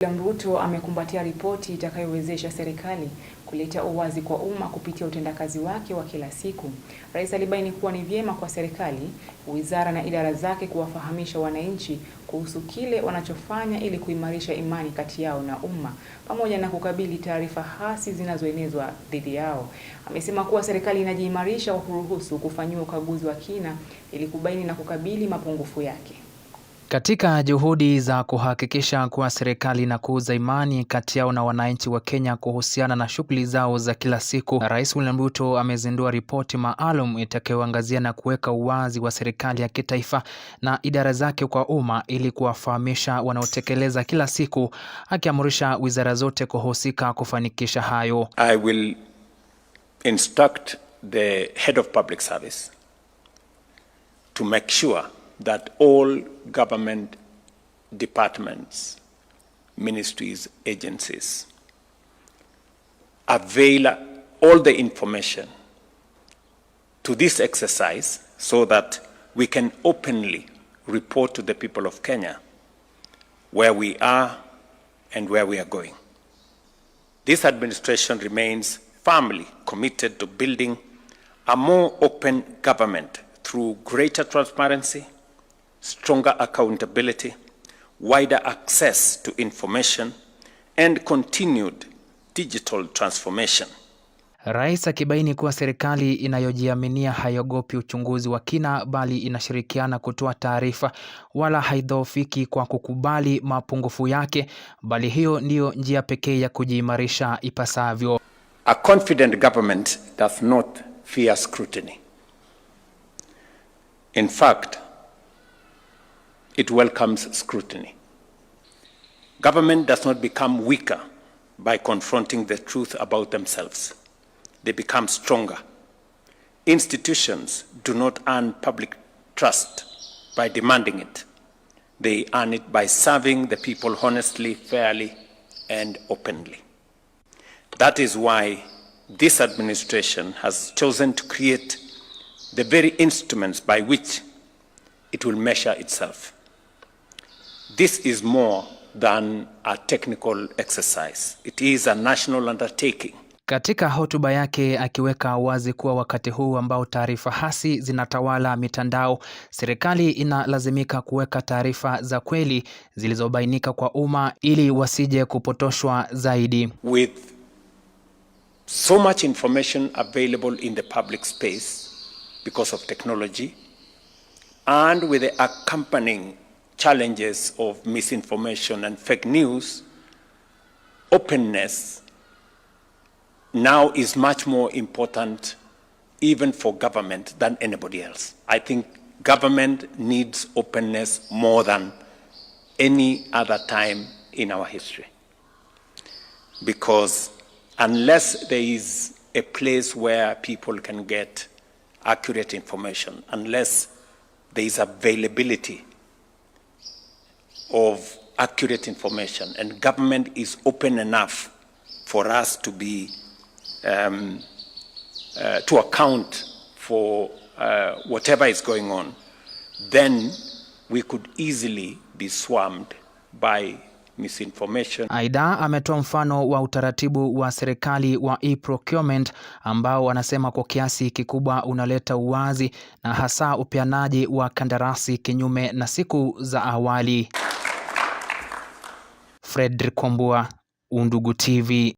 William Ruto amekumbatia ripoti itakayowezesha serikali kuleta uwazi kwa umma kupitia utendakazi wake wa kila siku. Rais alibaini kuwa ni vyema kwa serikali, wizara na idara zake kuwafahamisha wananchi kuhusu kile wanachofanya ili kuimarisha imani kati yao na umma, pamoja na kukabili taarifa hasi zinazoenezwa dhidi yao. Amesema kuwa serikali inajiimarisha kwa kuruhusu kufanyiwa ukaguzi wa kina ili kubaini na kukabili mapungufu yake. Katika juhudi za kuhakikisha kuwa serikali inakuza imani kati yao na wananchi wa Kenya kuhusiana na shughuli zao za kila siku, Rais William Ruto amezindua ripoti maalum itakayoangazia na kuweka uwazi wa serikali ya kitaifa na idara zake kwa umma ili kuwafahamisha wanaotekeleza kila siku, akiamrisha wizara zote kuhusika kufanikisha hayo. I will instruct the head of public service to make sure that all government departments, ministries, agencies avail all the information to this exercise so that we can openly report to the people of Kenya where we are and where we are going. This administration remains firmly committed to building a more open government through greater transparency, stronger accountability, wider access to information, and continued digital transformation. Rais akibaini kuwa serikali inayojiaminia haiogopi uchunguzi wa kina bali inashirikiana kutoa taarifa, wala haidhoofiki kwa kukubali mapungufu yake, bali hiyo ndiyo njia pekee ya kujiimarisha ipasavyo. A confident government does not fear scrutiny. In fact, it welcomes scrutiny. Government does not become weaker by confronting the truth about themselves. They become stronger. Institutions do not earn public trust by demanding it. They earn it by serving the people honestly, fairly, and openly. That is why this administration has chosen to create the very instruments by which it will measure itself. This is more than a technical exercise. It is a national undertaking. Katika hotuba yake akiweka wazi kuwa wakati huu ambao taarifa hasi zinatawala mitandao, serikali inalazimika kuweka taarifa za kweli zilizobainika kwa umma ili wasije kupotoshwa zaidi. With so much information available in the public space because of technology, and with the accompanying challenges of misinformation and fake news, openness now is much more important even for government than anybody else. I think government needs openness more than any other time in our history. Because unless there is a place where people can get accurate information, unless there is availability of accurate information and government is open enough for us to be to account for whatever is going on, then we could easily be swarmed by misinformation. Aidha, ametoa mfano wa utaratibu wa serikali wa e-procurement ambao wanasema kwa kiasi kikubwa unaleta uwazi na hasa upeanaji wa kandarasi kinyume na siku za awali. Fredrick Kwambua, Undugu TV.